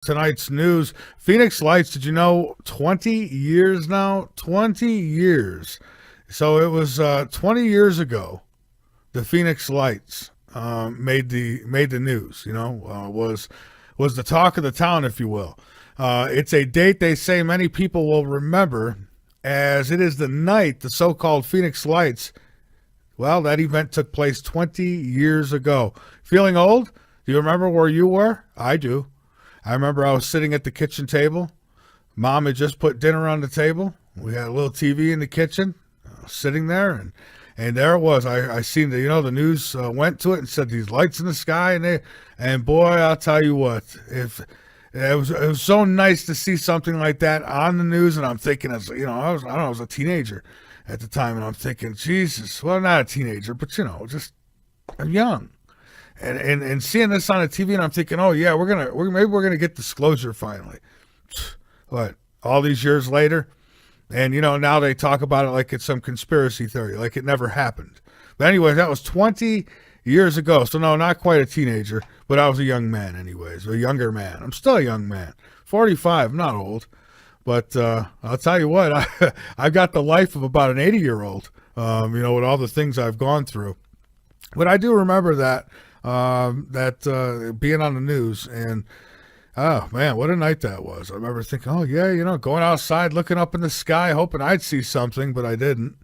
Tonight's news. Phoenix Lights, did you know 20 years now? 20 years. So it was 20 years ago. The Phoenix Lights made the news. Was the talk of the town, if you will. It's a date they say many people will remember, as it is the night the so-called Phoenix Lights. Well, that event took place 20 years ago. Feeling old? Do you remember where you were? I do. I remember I was sitting at the kitchen table. Mom had just put dinner on the table. We had a little TV in the kitchen, sitting there, and there it was. I seen the news went to it and said these lights in the sky, and boy, I'll tell you what, if it was so nice to see something like that on the news. And I'm thinking, I was a teenager at the time, and I'm thinking, Jesus, well, not a teenager, but just I'm young. And seeing this on the TV, and I'm thinking, oh yeah, maybe we're gonna get disclosure finally. What, all these years later, and now they talk about it like it's some conspiracy theory, like it never happened. But anyway, that was 20 years ago. So no, not quite a teenager, but I was a young man, anyways, a younger man. I'm still a young man, 45. I'm not old, but I'll tell you what, I've got the life of about an 80-year-old. With all the things I've gone through. But I do remember that. Being on the news, and oh man, what a night that was. I remember thinking, oh yeah, going outside, looking up in the sky, hoping I'd see something, but I didn't.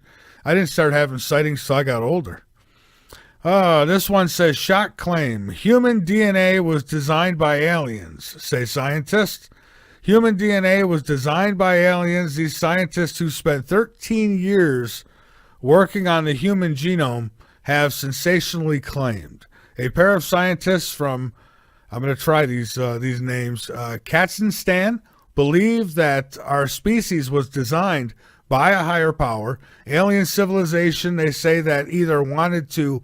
I didn't start having sightings till I got older. This one says, shock claim. Human DNA was designed by aliens, say scientists. Human DNA was designed by aliens. These scientists who spent 13 years working on the human genome have sensationally claimed. A pair of scientists from, I'm going to try these names, Kazakhstan, believe that our species was designed by a higher power. Alien civilization, they say, that either wanted to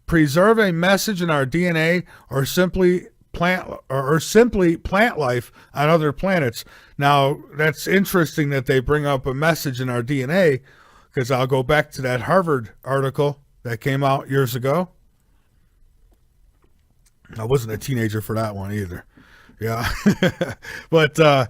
preserve a message in our DNA or simply plant life on other planets. Now, that's interesting that they bring up a message in our DNA, because I'll go back to that Harvard article that came out years ago. I wasn't a teenager for that one either. Yeah. But so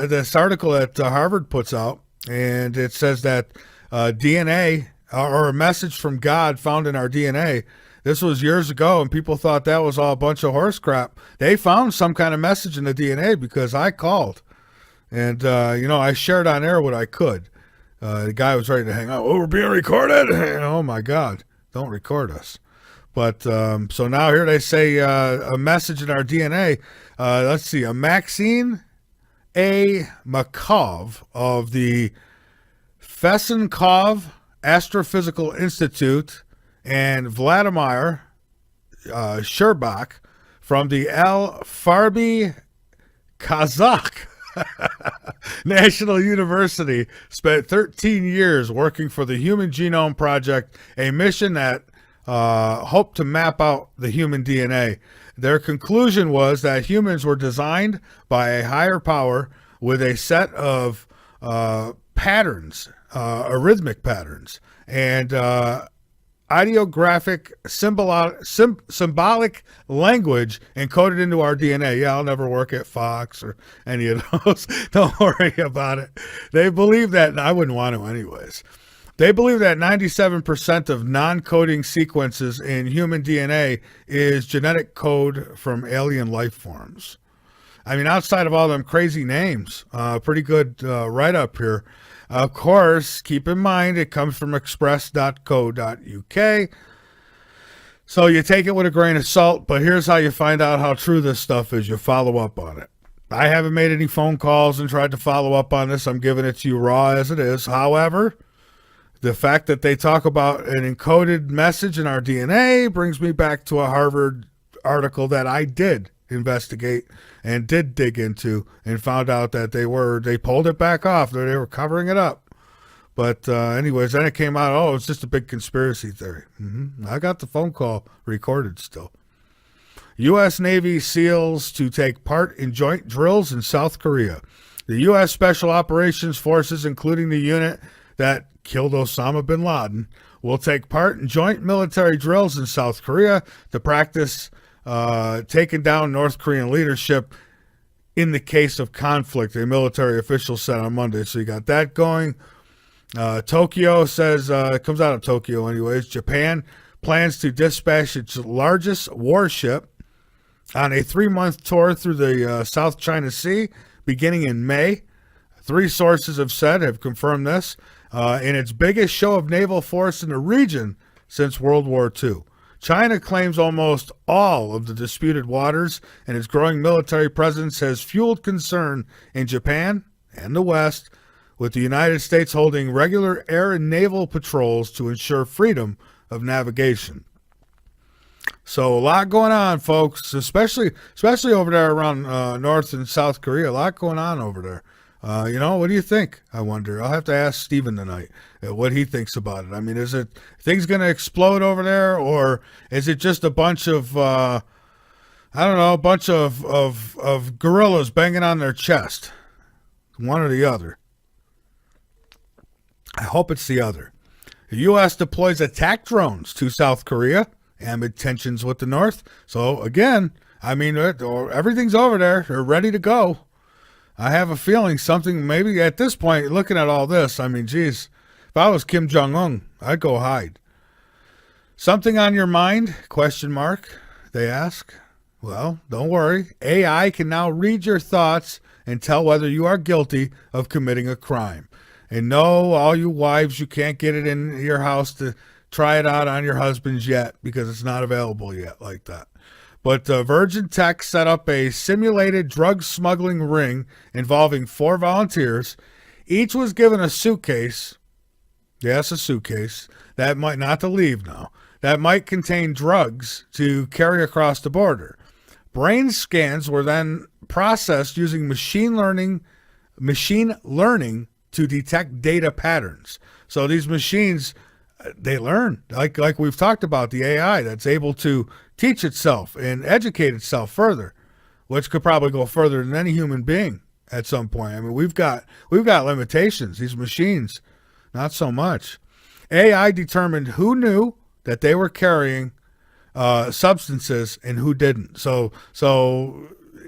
this article that Harvard puts out, and it says that DNA, or a message from God found in our DNA, this was years ago, and people thought that was all a bunch of horse crap. They found some kind of message in the DNA because I called. And, I shared on air what I could. The guy was ready to hang up. Oh, we're being recorded? Oh, my God. Don't record us. But so now here they say a message in our DNA. Let's see, a Maxine A. Makov of the Fesenkov Astrophysical Institute and Vladimir Sherbak from the Al Farbi Kazakh National University spent 13 years working for the Human Genome Project, a mission that hoped to map out the human DNA. Their conclusion was that humans were designed by a higher power with a set of patterns, arrhythmic patterns, and ideographic symbolic language encoded into our DNA. Yeah, I'll never work at Fox or any of those. Don't worry about it. They believe that, and I wouldn't want to anyways. They believe that 97% of non-coding sequences in human DNA is genetic code from alien life forms. I mean, outside of all them crazy names, pretty good write-up here. Of course, keep in mind, it comes from express.co.uk. So you take it with a grain of salt, but here's how you find out how true this stuff is. You follow up on it. I haven't made any phone calls and tried to follow up on this. I'm giving it to you raw as it is. However, the fact that they talk about an encoded message in our DNA brings me back to a Harvard article that I did investigate and did dig into, and found out that they pulled it back off. They were covering it up. But anyways, then it came out, oh, it's just a big conspiracy theory. I got the phone call recorded still. U.S. Navy SEALs to take part in joint drills in South Korea. The U.S. Special Operations Forces, including the unit that killed Osama bin Laden, will take part in joint military drills in South Korea to practice taking down North Korean leadership in the case of conflict, a military official said on Monday. So you got that going. Tokyo says, it comes out of Tokyo anyways, Japan plans to dispatch its largest warship on a 3-month tour through the South China Sea beginning in May. 3 sources have confirmed this, in its biggest show of naval force in the region since World War II. China claims almost all of the disputed waters, and its growing military presence has fueled concern in Japan and the West, with the United States holding regular air and naval patrols to ensure freedom of navigation. So a lot going on, folks, especially over there around North and South Korea. A lot going on over there. What do you think? I wonder. I'll have to ask Steven tonight what he thinks about it. I mean, is it things going to explode over there, or is it just a bunch of of gorillas banging on their chest? One or the other. I hope it's the other. The U.S. deploys attack drones to South Korea amid tensions with the North. So again, I mean, everything's over there. They're ready to go. I have a feeling something, maybe at this point, looking at all this, I mean, geez, if I was Kim Jong-un, I'd go hide. Something on your mind? ? They ask. Well, don't worry. AI can now read your thoughts and tell whether you are guilty of committing a crime. And no, all you wives, you can't get it in your house to try it out on your husbands yet because it's not available yet like that. But Virgin Tech set up a simulated drug smuggling ring involving 4 volunteers. Each was given a suitcase. Yes, a suitcase. That might not to leave now. That might contain drugs to carry across the border. Brain scans were then processed using machine learning to detect data patterns. So these machines, they learn, like we've talked about, the AI that's able to teach itself and educate itself further, which could probably go further than any human being at some point. I mean, we've got limitations. These machines, not so much. AI determined who knew that they were carrying substances and who didn't. So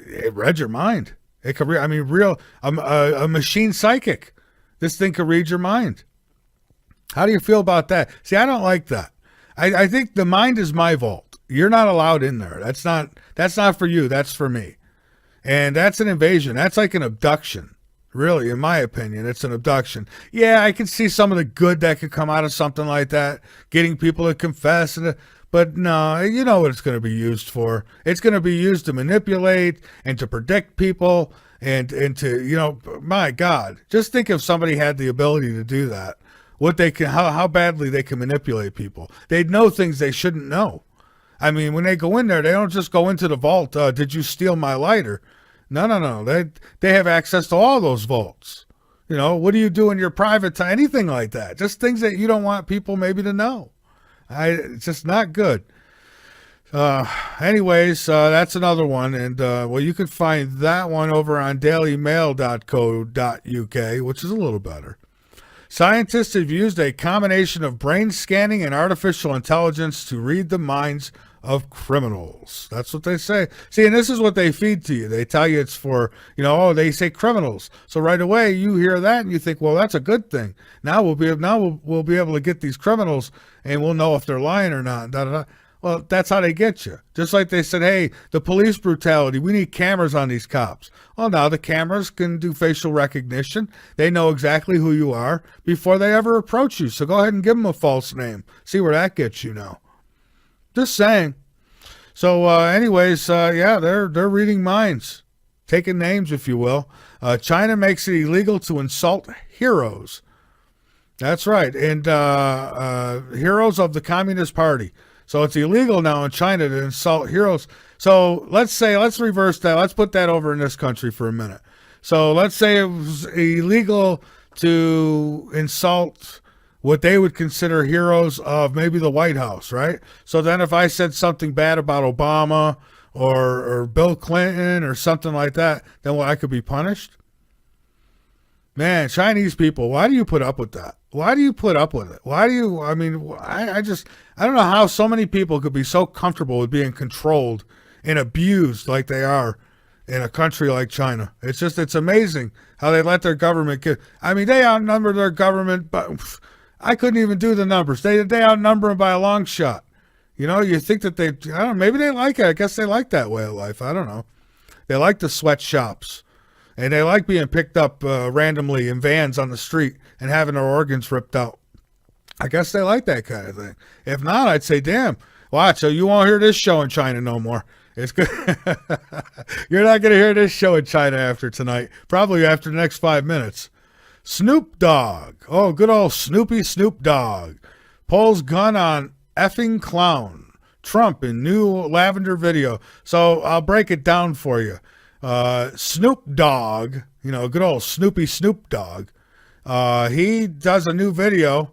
it read your mind. It could read, a machine psychic. This thing could read your mind. How do you feel about that? See, I don't like that. I think the mind is my vault. You're not allowed in there. That's not for you. That's for me. And that's an invasion. That's like an abduction. Really, in my opinion, it's an abduction. Yeah, I can see some of the good that could come out of something like that, getting people to confess. But no, you know what it's going to be used for. It's going to be used to manipulate and to predict people and to, my God, just think if somebody had the ability to do that. What they can, how badly they can manipulate people. They'd know things they shouldn't know. I mean, when they go in there, they don't just go into the vault. Did you steal my lighter? No. They have access to all those vaults. What do you do in your private time? Anything like that. Just things that you don't want people maybe to know. It's just not good. Anyways, that's another one. And, you can find that one over on dailymail.co.uk, which is a little better. Scientists have used a combination of brain scanning and artificial intelligence to read the minds of criminals. That's what they say. See, and this is what they feed to you. They tell you it's for, they say criminals. So right away you hear that and you think, well, that's a good thing. Now we'll be able to get these criminals and we'll know if they're lying or not. Da, da, da. Well, that's how they get you. Just like they said, hey, the police brutality, we need cameras on these cops. Well, now the cameras can do facial recognition. They know exactly who you are before they ever approach you. So go ahead and give them a false name. See where that gets you now. Just saying. So they're reading minds, taking names, if you will. China makes it illegal to insult heroes. That's right. And heroes of the Communist Party. So it's illegal now in China to insult heroes. So let's reverse that. Let's put that over in this country for a minute. So let's say it was illegal to insult what they would consider heroes of maybe the White House, right? So then if I said something bad about Obama or Bill Clinton or something like that, then I could be punished? Man, Chinese people, why do you put up with that? Why do you put up with it? I don't know how so many people could be so comfortable with being controlled and abused like they are in a country like China. It's amazing how they let their government get. I mean, they outnumber their government, but I couldn't even do the numbers. They outnumber them by a long shot. You think that I don't know, maybe they like it. I guess they like that way of life. I don't know. They like the sweatshops, and they like being picked up randomly in vans on the street and having their organs ripped out. I guess they like that kind of thing. If not, I'd say, damn, watch, so you won't hear this show in China no more. It's good. You're not going to hear this show in China after tonight, probably after the next 5 minutes. Snoop Dogg. Oh, good old Snoop Dogg. Pulls gun on effing clown. Trump in new lavender video. So I'll break it down for you. Snoop Dogg, good old Snoop Dogg. He does a new video,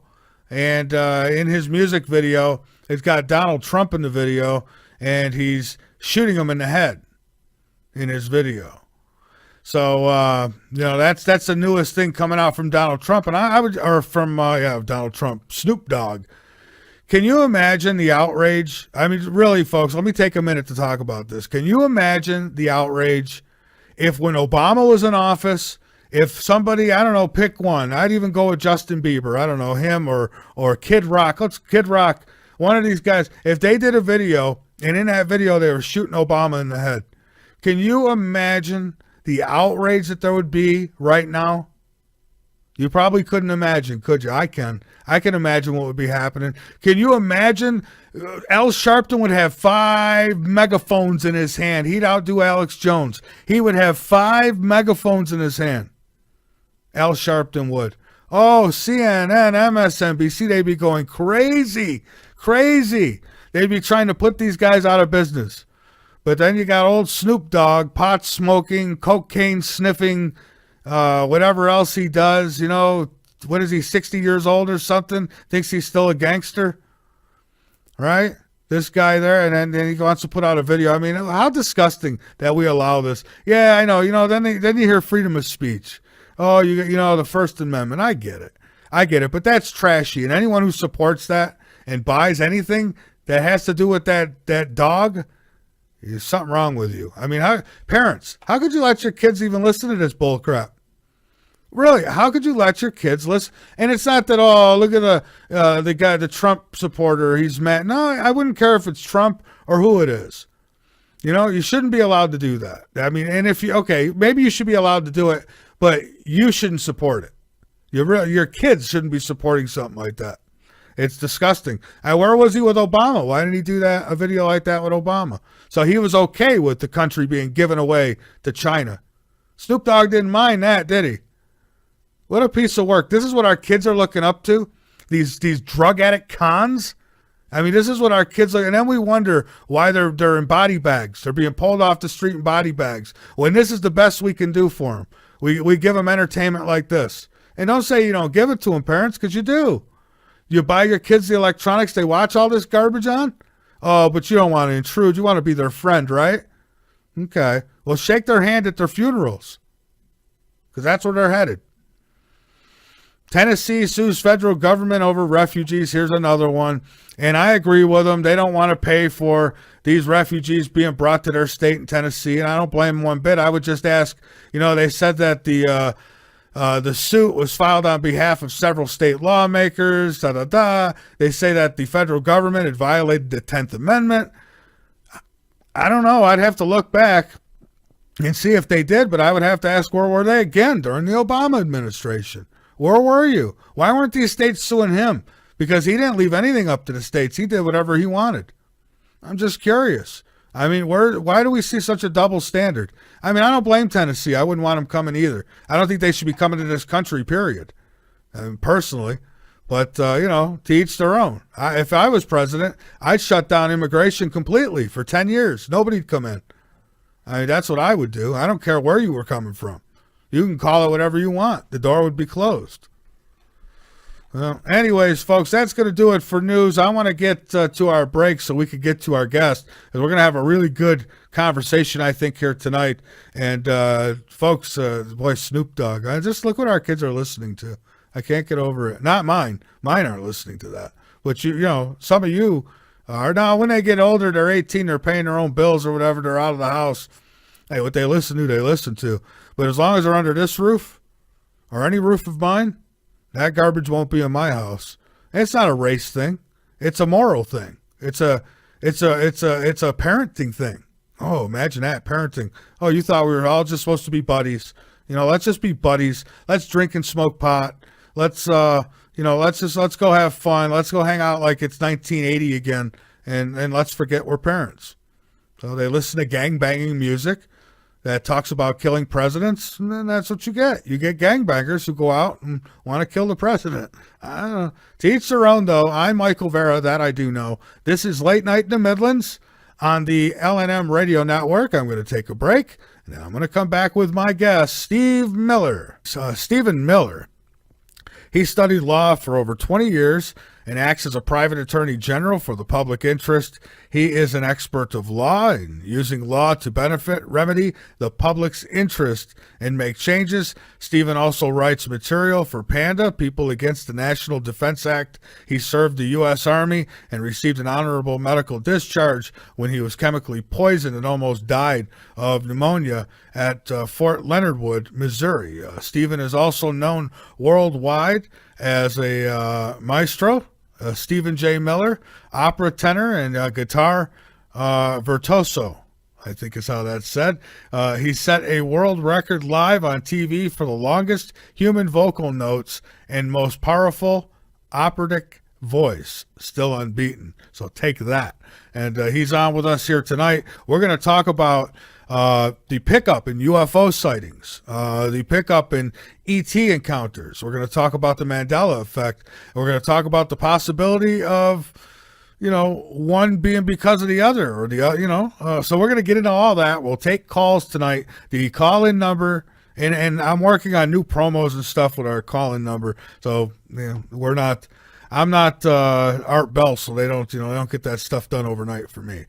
and in his music video, it's got Donald Trump in the video, and he's shooting him in the head in his video. So, that's the newest thing coming out from Donald Trump, and Donald Trump, Snoop Dogg. Can you imagine the outrage? I mean, really, folks, let me take a minute to talk about this. Can you imagine the outrage if when Obama was in office, if somebody, I don't know, pick one, I'd even go with Justin Bieber, I don't know, him or Kid Rock. Kid Rock, one of these guys, if they did a video, and in that video they were shooting Obama in the head. Can you imagine the outrage that there would be right now? You probably couldn't imagine, could you? I can imagine what would be happening. Can you imagine Al Sharpton would have 5 megaphones in his hand? He'd outdo Alex Jones. He would have 5 megaphones in his hand. Al Sharpton would. Oh, CNN, MSNBC, they'd be going crazy. They'd be trying to put these guys out of business. But then you got old Snoop Dogg, pot smoking, cocaine sniffing, whatever else he does. What is he, 60 years old or something? Thinks he's still a gangster, right? This guy there, and then he wants to put out a video. I mean, how disgusting that we allow this. Yeah, I know. Then you hear freedom of speech. Oh, the First Amendment. I get it, but that's trashy. And anyone who supports that and buys anything that has to do with that dog, there's something wrong with you. I mean, parents, how could you let your kids even listen to this bull crap? Really, how could you let your kids listen? And it's not that, oh, look at the guy, the Trump supporter, he's mad. No, I wouldn't care if it's Trump or who it is. You shouldn't be allowed to do that. I mean, and maybe you should be allowed to do it, but you shouldn't support it. Your kids shouldn't be supporting something like that. It's disgusting. And where was he with Obama? Why didn't he do a video like that with Obama? So he was okay with the country being given away to China. Snoop Dogg didn't mind that, did he? What a piece of work. This is what our kids are looking up to? These drug addict cons? I mean, this is what our kids look, and then we wonder why they're in body bags. They're being pulled off the street in body bags. When this is the best we can do for them. We give them entertainment like this. And don't say you don't give it to them, parents, because you do. You buy your kids the electronics they watch all this garbage on? Oh, but you don't want to intrude. You want to be their friend, right? Okay. Well, shake their hand at their funerals, because that's where they're headed. Tennessee sues federal government over refugees. Here's another one. And I agree with them. They don't want to pay for these refugees being brought to their state in Tennessee. And I don't blame them one bit. I would just ask, they said that the suit was filed on behalf of several state lawmakers. They say that the federal government had violated the 10th Amendment. I don't know. I'd have to look back and see if they did, but I would have to ask, where were they again during the Obama administration? Where were you? Why weren't these states suing him? Because he didn't leave anything up to the states. He did whatever he wanted. I'm just curious. I mean, why do we see such a double standard? I mean, I don't blame Tennessee. I wouldn't want them coming either. I don't think they should be coming to this country, period, personally. But, to each their own. If I was president, I'd shut down immigration completely for 10 years. Nobody'd come in. I mean, that's what I would do. I don't care where you were coming from. You can call it whatever you want. The door would be closed. Well, anyways, folks, that's going to do it for news. I want to get to our break so we can get to our guest. And we're going to have a really good conversation, I think, here tonight. And, folks, boy, Snoop Dogg. Just look what our kids are listening to. I can't get over it. Not mine. Mine aren't listening to that. But, some of you are. Now, when they get older, they're 18, they're paying their own bills or whatever, they're out of the house. Hey, what they listen to, they listen to. But as long as they're under this roof or any roof of mine, that garbage won't be in my house. And it's not a race thing. It's a moral thing. It's a parenting thing. Oh, imagine that, parenting. Oh, you thought we were all just supposed to be buddies. Let's just be buddies. Let's drink and smoke pot. Let's let's go have fun. Let's go hang out like it's 1980 again, and let's forget we're parents. So they listen to gangbanging music that talks about killing presidents, and then that's what you get. You get gangbangers who go out and want to kill the president. I don't know. To each their own, though. I'm Michael Vera, that I do know. This is Late Night in the Midlands on the LNM Radio Network. I'm going to take a break, and then I'm going to come back with my guest, Stephen Miller. He studied law for over 20 years and acts as a private attorney general for the public interest. He is an expert of law and using law to benefit, remedy the public's interest, and make changes. Stephen also writes material for PANDA, People Against the National Defense Act. He served the U.S. Army and received an honorable medical discharge when he was chemically poisoned and almost died of pneumonia at Fort Leonard Wood, Missouri. Stephen is also known worldwide as a maestro, Stephen J. Miller, opera tenor and guitar virtuoso, I think is how that's said. He set a world record live on TV for the longest human vocal notes and most powerful operatic voice, still unbeaten. So take that. And he's on with us here tonight. We're going to talk about the pickup in UFO sightings, the pickup in ET encounters. We're going to talk about the Mandela Effect. We're going to talk about the possibility of, one being because of the other, or the other, so we're going to get into all that. We'll take calls tonight. The call-in number, and I'm working on new promos and stuff with our call-in number. So, I'm not Art Bell, so they don't get that stuff done overnight for me.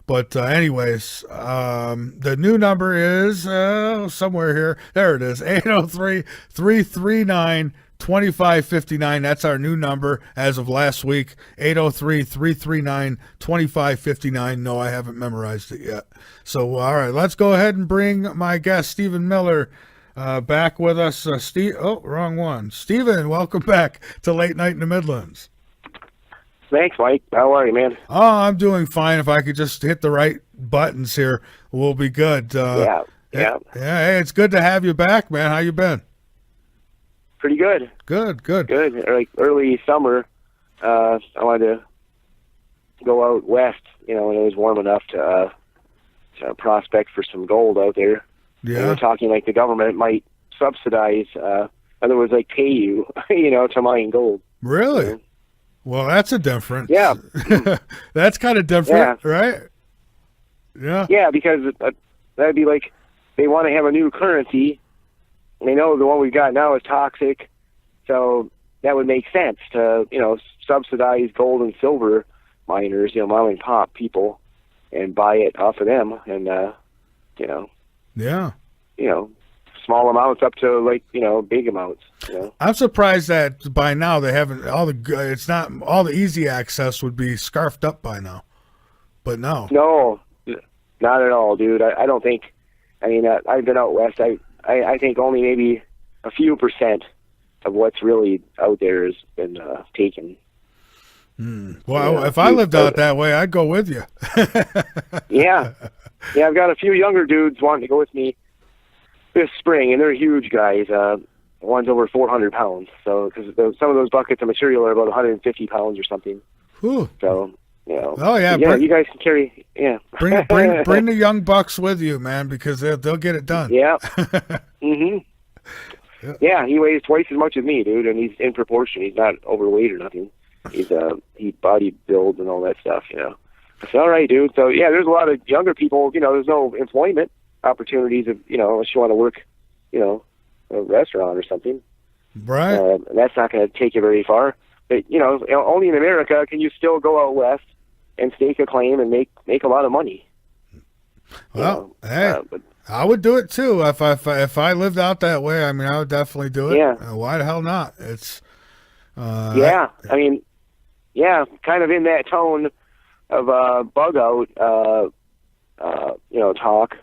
But anyways, the new number is somewhere here. There it is, 803-339-2559. That's our new number as of last week, 803-339-2559. No, I haven't memorized it yet. So, all right, let's go ahead and bring my guest, Stephen Miller, back with us. Wrong one. Stephen, welcome back to Late Night in the Midlands. Thanks, Mike. How are you, man? Oh, I'm doing fine. If I could just hit the right buttons here, we'll be good. Yeah. Hey, it's good to have you back, man. How you been? Pretty good. Good. Like early summer, I wanted to go out west, when it was warm enough to prospect for some gold out there. Yeah. And we're talking like the government might subsidize, in other words, like pay you, to mine gold. Really? Well, that's a difference. Yeah. That's kind of different, right? Yeah. Yeah, because that'd be like they want to have a new currency. And they know the one we've got now is toxic. So that would make sense to, subsidize gold and silver miners, mom and pop people, and buy it off of them. And, Yeah. Small amounts up to big amounts. I'm surprised that by now they haven't it's not all the easy access would be scarfed up by now, but no. No, not at all, dude. I don't think. I mean, I've been out west. I think only maybe a few percent of what's really out there has been taken. Well, if I lived out that way, I'd go with you. Yeah. I've got a few younger dudes wanting to go with me this spring, and they're huge guys. One's over 400 pounds. So, because some of those buckets of material are about 150 pounds or something. Whew. So, Oh yeah. You guys can carry. Yeah. Bring the young bucks with you, man, because they'll get it done. Yeah. Mhm. Yeah, he weighs twice as much as me, dude, and he's in proportion. He's not overweight or nothing. He body builds and all that stuff. I said, all right, dude. So yeah, there's a lot of younger people. There's no employment opportunities of unless you want to work, a restaurant or something. Right. And that's not going to take you very far. But only in America can you still go out west and stake a claim and make a lot of money. Well, but I would do it too if I lived out that way. I mean, I would definitely do it. Yeah. Why the hell not? It's. I mean, kind of in that tone of bug out, talk.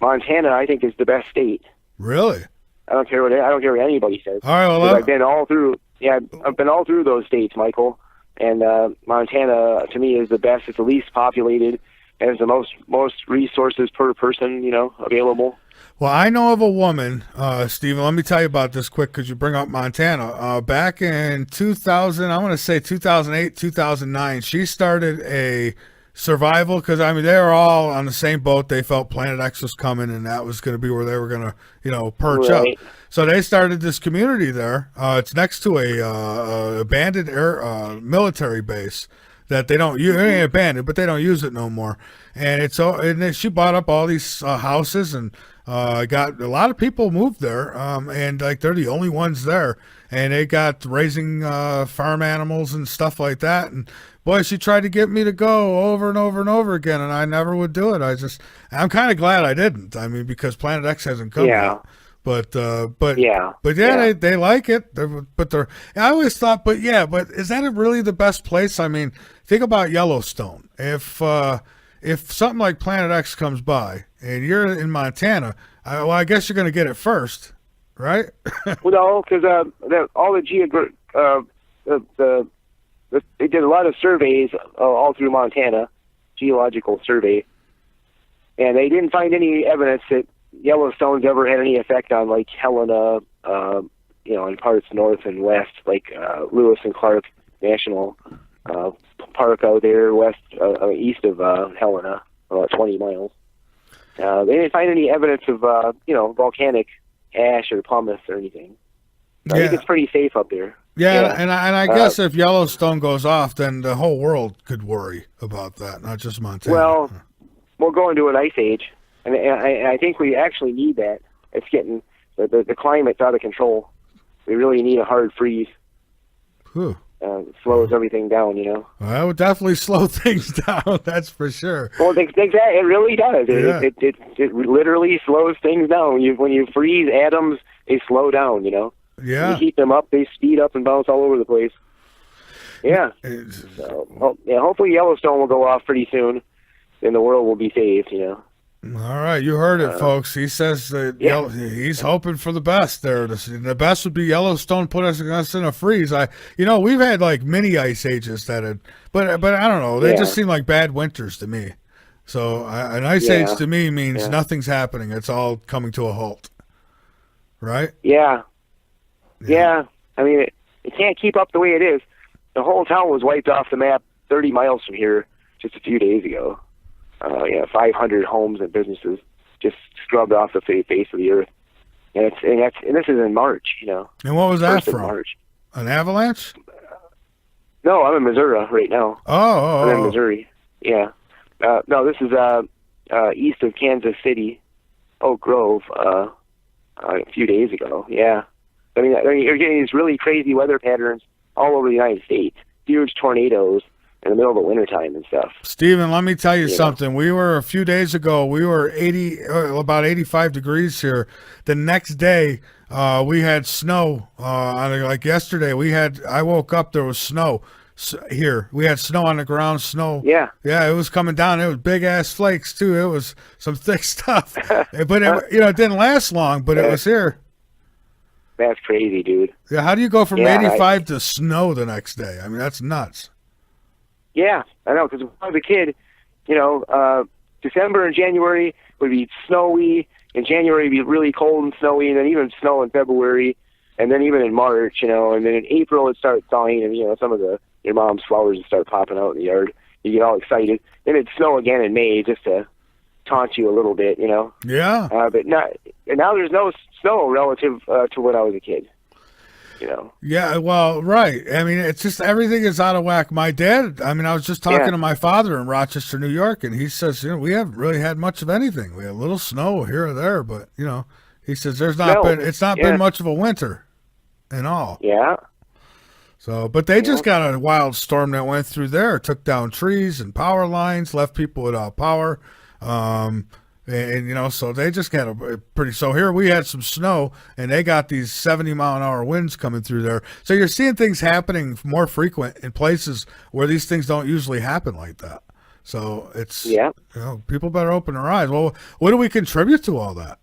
Montana, I think, is the best state. Really? I don't care what anybody says. All right. Well, 'Cause I've been all through. Yeah, I've been all through those states, Michael. And Montana, to me, is the best. It's the least populated, has the most resources per person, available. well, I know of a woman, Stephen. Let me tell you about this quick because you bring up Montana. Back in 2000, I want to say 2008, 2009, she started a survival because they were all on the same boat. They felt Planet X was coming, and that was going to be where they were going to, perch up. Right. So they started this community there. It's next to a abandoned air military base that they don't use. It ain't abandoned, but they don't use it no more. And and then she bought up all these houses and got a lot of people moved there. And like they're the only ones there, and they got raising farm animals and stuff like that. And boy, she tried to get me to go over and over and over again, and I never would do it. I'm kind of glad I didn't. Because Planet X hasn't come yet. But Yeah. They like it. I always thought, but is that really the best place? Think about Yellowstone. If something like Planet X comes by and you're in Montana, I guess you're going to get it first, right? Well, no, because all they did a lot of surveys all through Montana, geological survey, and they didn't find any evidence that Yellowstone's ever had any effect on like Helena, in parts north and west, like Lewis and Clark National Park out there east of Helena, about 20 miles. They didn't find any evidence of volcanic ash or pumice or anything. I think it's pretty safe up there. Yeah, and I guess if Yellowstone goes off, then the whole world could worry about that, not just Montana. Well, we'll go into an ice age. And I think we actually need that. It's getting the climate's out of control. We really need a hard freeze. Whew. Slows everything down, Well, that would definitely slow things down. That's for sure. Well, it really does. Yeah. It literally slows things down. When you freeze atoms, they slow down. Yeah. You heat them up, they speed up and bounce all over the place. Yeah. Hopefully Yellowstone will go off pretty soon, and the world will be saved. All right, you heard it, folks. He says that he's hoping for the best there. The best would be Yellowstone put us in a freeze. We've had like mini ice ages but I don't know. They just seem like bad winters to me. So an ice age to me means nothing's happening. It's all coming to a halt. Right? Yeah. It can't keep up the way it is. The whole town was wiped off the map 30 miles from here just a few days ago. 500 homes and businesses just scrubbed off the face of the earth, and this is in March. And what was that from? March. An avalanche? No, I'm in Missouri right now. I'm in Missouri. Yeah. No, this is east of Kansas City, Oak Grove. A few days ago. Yeah. You're getting these really crazy weather patterns all over the United States. Huge tornadoes in the middle of the wintertime and stuff. Stephen, let me tell you something. We were a few days ago, we were about 85 degrees here. The next day, we had snow. Like yesterday, I woke up, there was snow here. We had snow on the ground, snow. Yeah. Yeah, it was coming down. It was big ass flakes too. It was some thick stuff. But it didn't last long, but it was here. That's crazy, dude. Yeah, how do you go from 85 to snow the next day? That's nuts. Yeah, I know, because when I was a kid, December and January would be snowy, and January would be really cold and snowy, and then even snow in February, and then even in March, and then in April it'd start thawing, and some of your mom's flowers would start popping out in the yard. You get all excited. Then it'd snow again in May just to taunt you a little bit, Yeah. But now there's no snow relative to when I was a kid. Yeah, well, right. It's just everything is out of whack. My dad, I was just talking to my father in Rochester, New York, and he says, we haven't really had much of anything. We had a little snow here or there, but, he says it's not been much of a winter and all. Yeah. So, but they just got a wild storm that went through there, took down trees and power lines, left people without power. So they just got so here we had some snow and they got these 70-mile-an-hour winds coming through there. So you're seeing things happening more frequent in places where these things don't usually happen like that. So it's, Yeah. people better open their eyes. Well, what do we contribute to all that?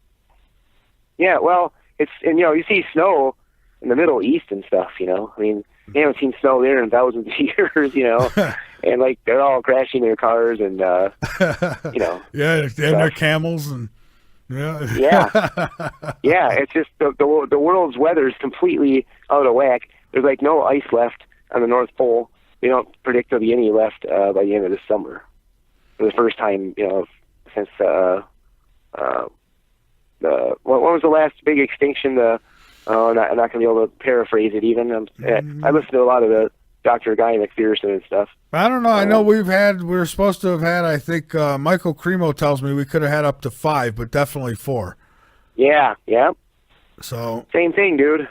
Yeah, well, and you see snow in the Middle East and stuff, I mean, they haven't seen snow there in thousands of years, and like they're all crashing their cars and, Yeah, and their camels and, yeah. Yeah, it's just the world's weather is completely out of whack. There's like no ice left on the North Pole. They don't predict there'll be any left by the end of the summer. For the first time, since what was the last big extinction? I'm not going to be able to paraphrase it even. I listen to a lot of the Dr. Guy McPherson and stuff. I don't know. I know we're supposed to have had, I think Michael Cremo tells me we could have had up to 5, but definitely 4. Yeah. So same thing, dude.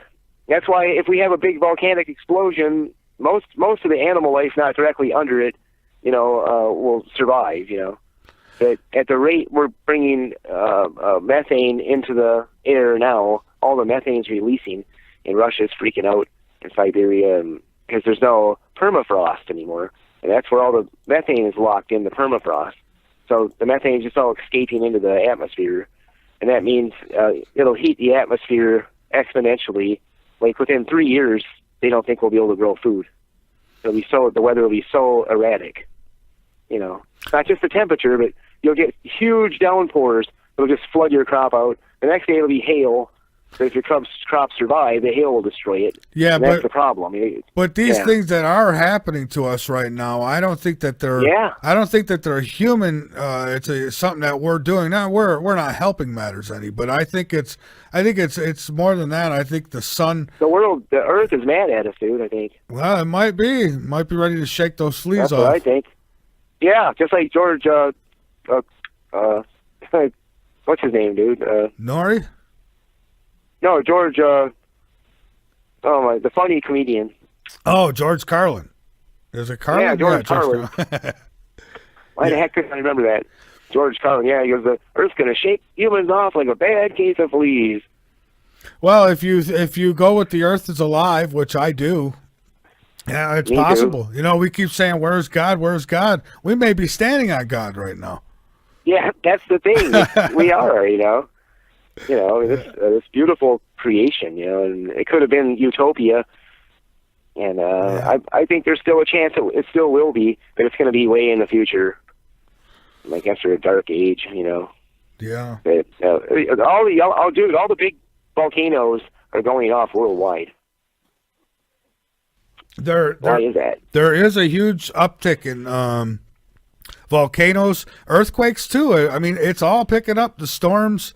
That's why if we have a big volcanic explosion, most of the animal life not directly under it, will survive, But at the rate we're bringing methane into the air now, all the methane's releasing, and Russia's freaking out in Siberia because there's no permafrost anymore, and that's where all the methane is locked in the permafrost. So the methane is just all escaping into the atmosphere, and that means it'll heat the atmosphere exponentially. Like within 3 years, they don't think we'll be able to grow food. The weather will be so erratic. Not just the temperature, but you'll get huge downpours. It'll just flood your crop out. The next day it'll be hail. So if your crops survive, the hail will destroy it. Yeah, and that's the problem. But these things that are happening to us right now, I don't think that they're. Yeah. I don't think that they're human. It's something that we're doing. Now we're not helping matters any, but I think it's more than that. I think the sun, the Earth is mad at us, dude. I think. Well, it might be ready to shake those sleeves That's off. what I think. Yeah, just like George. What's his name, dude? Nori? No, George. The funny comedian. Oh, George Carlin. Is it Carlin? Yeah, George Carlin. Why the heck couldn't I remember that? George Carlin. Yeah, he goes, the Earth's gonna shake humans off like a bad case of fleas. Well, if you go with the Earth is alive, which I do, yeah, it's possible. Too. We keep saying, "Where's God? Where's God?" We may be standing on God right now. Yeah, that's the thing. We are, this beautiful creation, and it could have been utopia. And I think there's still a chance it still will be, but it's going to be way in the future, like after a dark age, Yeah. But, all the big volcanoes are going off worldwide. Why is that? There is a huge uptick in volcanoes, earthquakes too. I mean, it's all picking up. The storms.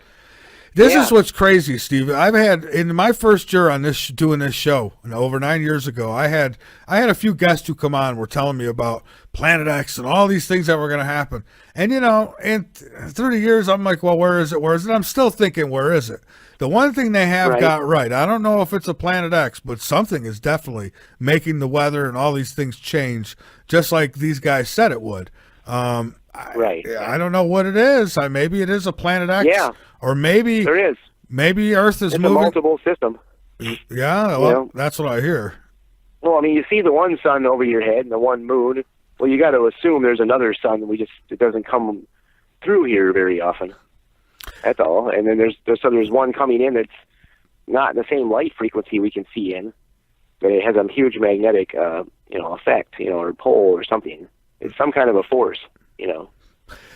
This is what's crazy, Steve. I've had in my first year on doing this show, over 9 years ago, I had a few guests who come on were telling me about Planet X and all these things that were going to happen. And in 30 years, I'm like, well, where is it? Where is it? I'm still thinking, where is it? The one thing they have got right, I don't know if it's a Planet X, but something is definitely making the weather and all these things change, just like these guys said it would. I don't know what it is. Maybe it is a Planet X. Yeah. Or maybe there is. Maybe Earth is it's moving. a multiple system. Yeah, well, that's what I hear. Well, I mean, you see the one sun over your head and the one moon. Well, you got to assume there's another sun. It doesn't come through here very often. That's all. And then there's one coming in that's not in the same light frequency we can see in, but it has a huge magnetic, effect, or pull or something. It's some kind of a force,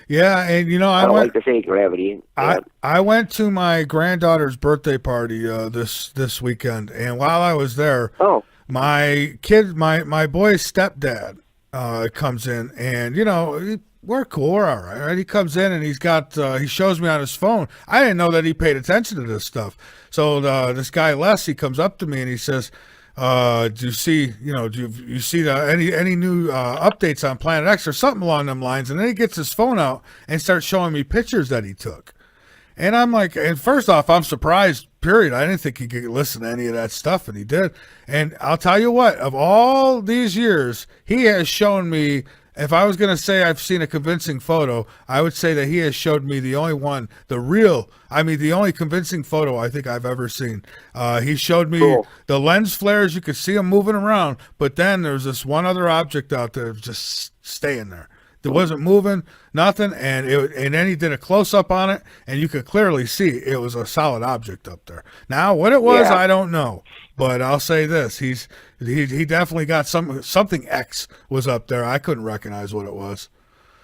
Yeah, and I don't like to say gravity. I went to my granddaughter's birthday party this weekend, and while I was there, my boy's stepdad comes in, and we're cool, we're all right. He comes in and he shows me on his phone. I didn't know that he paid attention to this stuff. So this guy Les, he comes up to me and he says, do you see any new updates on Planet X or something along them lines? And then he gets his phone out and starts showing me pictures that he took. And I'm like, and first off, I'm surprised, period. I didn't think he could listen to any of that stuff, and he did. And I'll tell you what, of all these years, he has shown me, if I was going to say I've seen a convincing photo, I would say that he has showed me the only one, the only convincing photo I think I've ever seen. He showed me the lens flares. You could see them moving around, but then there's this one other object out there just staying there. There wasn't moving, nothing, and then he did a close up on it, and you could clearly see it was a solid object up there. Now, what it was, Yeah. I don't know, but I'll say this: he definitely got something X was up there. I couldn't recognize what it was.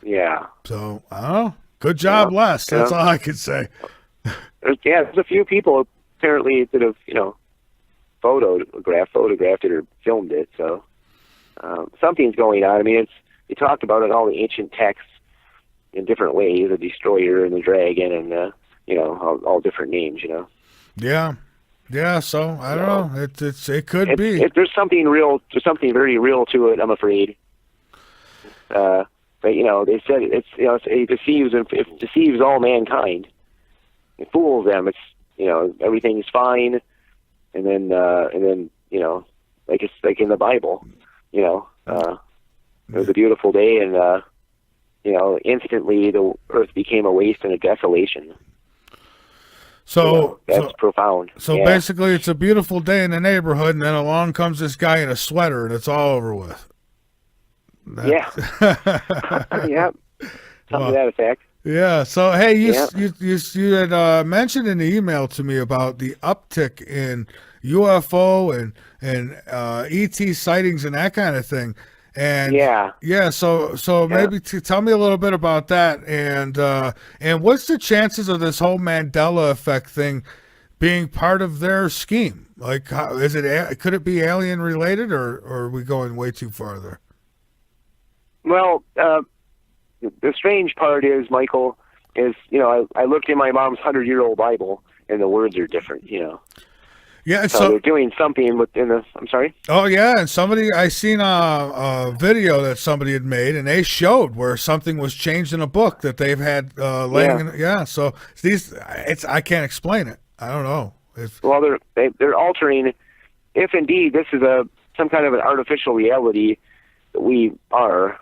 Yeah. So I don't know. Good job, Les. That's all I could say. There's a few people apparently that have, photographed it or filmed it. So something's going on. I mean, they talked about it in all the ancient texts in different ways, the destroyer and the dragon and, all different names, Yeah. Yeah, so I don't know. It could be. There's something very real to it, I'm afraid. But they said it deceives all mankind. It fools them. It's everything's fine, and then like it's like in the Bible, it was a beautiful day, and instantly the earth became a waste and a desolation. So that's profound. So basically, it's a beautiful day in the neighborhood, and then along comes this guy in a sweater, and it's all over with. Yeah. Yeah. Something to that effect. Yeah. So hey, you had mentioned in the email to me about the uptick in UFO and ET sightings and that kind of thing. And so maybe tell me a little bit about that, and what's the chances of this whole Mandela Effect thing being part of their scheme? Like, could it be alien related, or are we going way too far there? Well, the strange part is, Michael, I looked in my mom's 100-year-old Bible, and the words are different, Yeah, so they're doing something within the. I'm sorry. Oh yeah, and I seen a video that somebody had made, and they showed where something was changed in a book that they've had laying. So I can't explain it. I don't know. Well, they're altering. If indeed this is some kind of an artificial reality that we are,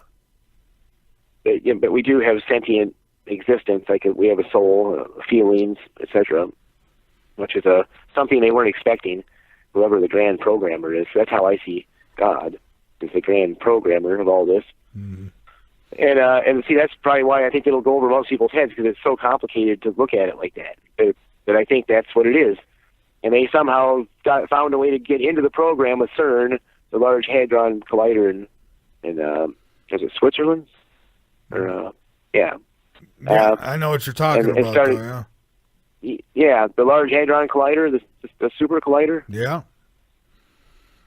but we do have sentient existence. Like we have a soul, feelings, etc. Which is something they weren't expecting, whoever the grand programmer is. So that's how I see God, is the grand programmer of all this. Mm-hmm. And see, that's probably why I think it'll go over most people's heads, because it's so complicated to look at it like that. But I think that's what it is. And they somehow found a way to get into the program with CERN, the Large Hadron Collider, in is it Switzerland? Or I know what you're talking about. Though, yeah, the Large Hadron Collider, the Super Collider. Yeah.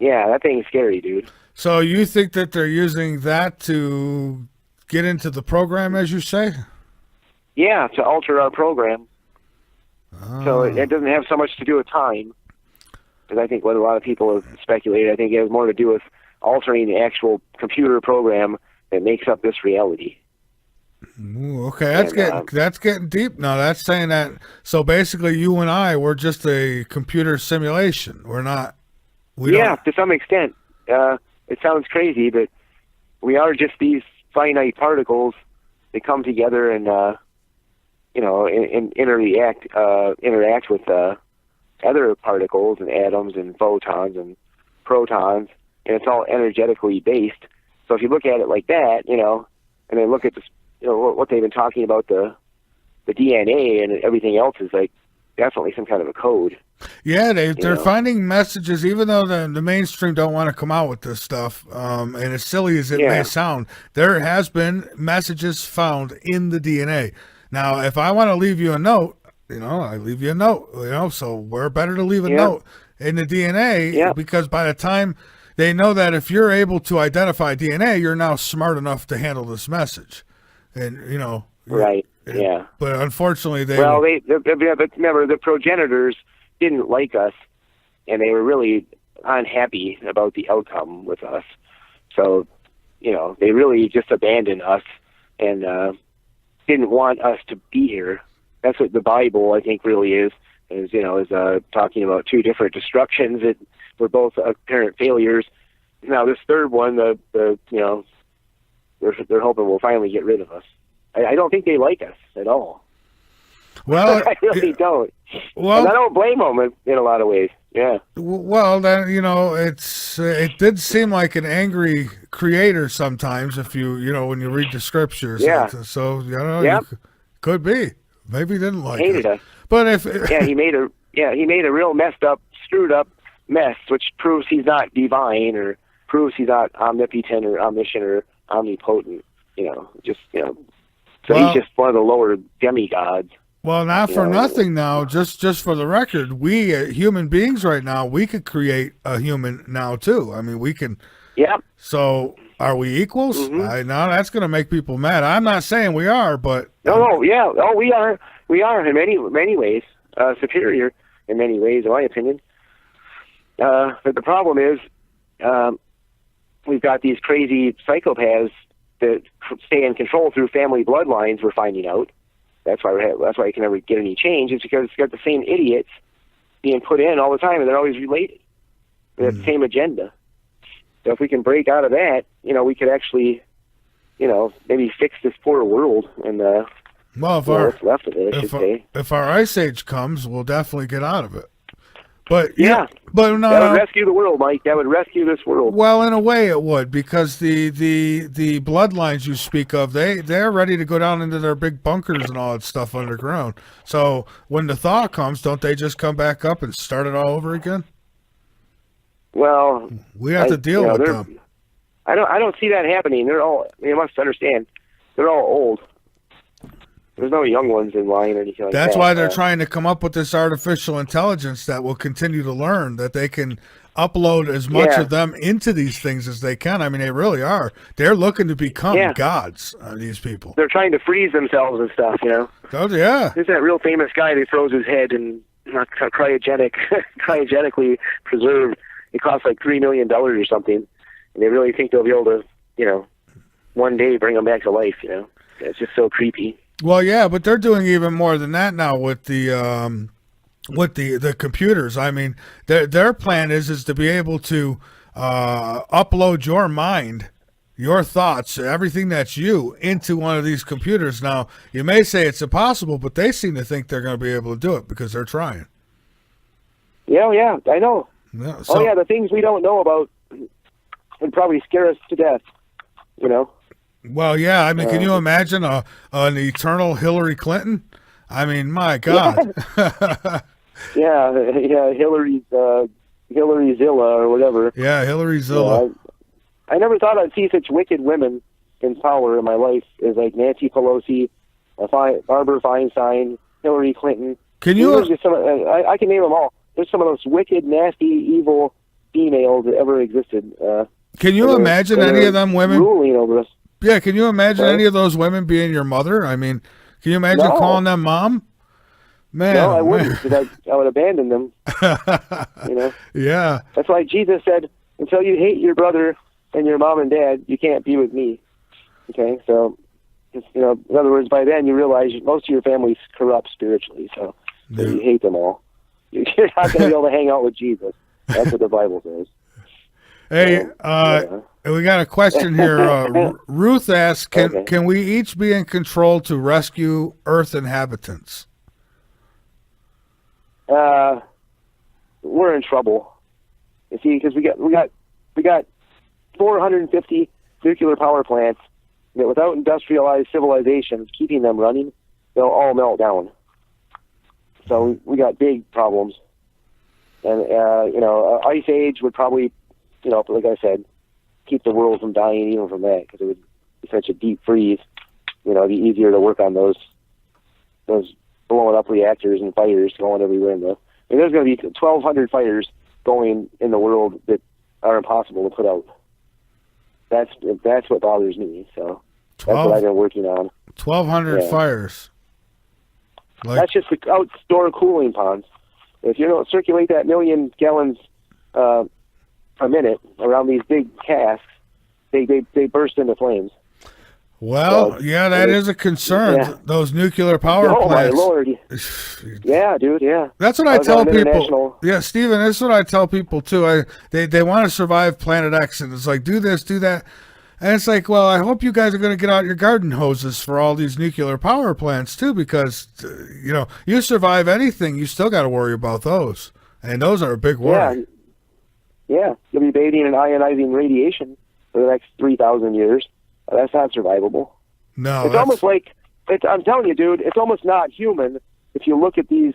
Yeah, that thing's scary, dude. So you think that they're using that to get into the program, as you say? Yeah, to alter our program. So it doesn't have so much to do with time, because I think what a lot of people have speculated, I think it has more to do with altering the actual computer program that makes up this reality. Ooh, okay, that's getting deep now. That's saying that, so basically you and I, we're just a computer simulation. We're not. To some extent. It sounds crazy, but we are just these finite particles that come together and interact with other particles and atoms and photons and protons, and it's all energetically based. So if you look at it like that, and then look at this, what they've been talking about, the DNA and everything else is like definitely some kind of a code. Yeah, they're finding messages, even though the mainstream don't want to come out with this stuff. And as silly as it may sound, there has been messages found in the DNA. Now, if I want to leave you a note, I leave you a note. So we're better to leave a note in the DNA because by the time they know that if you're able to identify DNA, you're now smart enough to handle this message. And, right. Yeah. But unfortunately, but remember, the progenitors didn't like us, and they were really unhappy about the outcome with us. So, they really just abandoned us and didn't want us to be here. That's what the Bible, I think, really is talking about two different destructions that were both apparent failures. Now, this third one, they're hoping we'll finally get rid of us. I don't think they like us at all. Well, I really don't. Well, and I don't blame them in a lot of ways. Yeah. Well, then it did seem like an angry creator sometimes. If when you read the scriptures, Yeah. so Yep. could be maybe he didn't like Hated it. us. But if He made a real messed up, screwed up mess, which proves he's not divine or proves he's not omnipotent or omniscient or omnipotent. So he's just one of the lower demigods. Well, not for nothing now. Just for the record, we human beings right now, we could create a human now too. I mean, we can. Yep. So are we equals? Mm-hmm. Now that's going to make people mad. I'm not saying we are, but No, yeah. Oh, we are. We are in many ways superior in many ways, in my opinion. But the problem is, we've got these crazy psychopaths that stay in control through family bloodlines. We're finding out. That's why you can never get any change. It's because it's got the same idiots being put in all the time, and they're always related. They have the same agenda. So if we can break out of that, we could actually, maybe fix this poor world and well, what's left of it, I should say. If our ice age comes, we'll definitely get out of it. But that would rescue the world, Mike. That would rescue this world. Well, in a way, it would, because the bloodlines you speak of, they're ready to go down into their big bunkers and all that stuff underground. So when the thaw comes, don't they just come back up and start it all over again? Well, we have to deal with them. I don't see that happening. You must understand, they're all old. There's no young ones in line or anything like that. That's why they're trying to come up with this artificial intelligence that will continue to learn, that they can upload as much of them into these things as they can. I mean, they really are. They're looking to become gods, these people. They're trying to freeze themselves and stuff, Oh, yeah. There's that real famous guy that froze his head and cryogenically preserved. It cost like $3 million or something. And they really think they'll be able to, one day bring him back to life, It's just so creepy. Well, yeah, but they're doing even more than that now with the computers. I mean, their plan is to be able to upload your mind, your thoughts, everything that's you, into one of these computers. Now, you may say it's impossible, but they seem to think they're going to be able to do it because they're trying. Yeah, I know. Yeah, the things we don't know about would probably scare us to death, Well, yeah. I mean, can you imagine an eternal Hillary Clinton? I mean, my God. Yeah, Hillary Zilla or whatever. Yeah, Hillary Zilla. I never thought I'd see such wicked women in power in my life as like Nancy Pelosi, Barbara Feinstein, Hillary Clinton. Can you? I can name them all. There's some of those wicked, nasty, evil females that ever existed. Can you imagine any of them women ruling over us? Yeah, can you imagine any of those women being your mother? I mean, can you imagine calling them mom? Man, no, I wouldn't, because I would abandon them. Yeah. That's why Jesus said, until you hate your brother and your mom and dad, you can't be with me. Okay, so, in other words, by then you realize most of your family's corrupt spiritually, so you hate them all. You're not going to be able to hang out with Jesus. That's what the Bible says. Hey, we got a question here. Ruth asks, can we each be in control to rescue Earth inhabitants? We're in trouble. You see, because we got 450 nuclear power plants that, without industrialized civilizations keeping them running, they'll all melt down. So we got big problems, and ice age would probably, like I said, keep the world from dying even from that, because it would be such a deep freeze. It'd be easier to work on those blowing up reactors and fires going everywhere. There's going to be 1,200 fires going in the world that are impossible to put out. That's what bothers me. So that's what I've been working on. 1,200 fires. That's just the outdoor cooling ponds. If you don't circulate that 1 million gallons a minute around these big casks, they burst into flames. Well, that is a concern. Yeah. Those nuclear power plants. Oh, my Lord. Yeah, dude, yeah. That's what I tell people. Yeah, Stephen, that's what I tell people, too. They want to survive Planet X, and it's like, do this, do that. And it's like, well, I hope you guys are going to get out your garden hoses for all these nuclear power plants, too, because, you survive anything, you still got to worry about those. And those are a big worry. Yeah. You'll be bathing in ionizing radiation for the next 3,000 years. That's not survivable. No, it's almost like, I'm telling you, dude, it's almost not human. If you look at these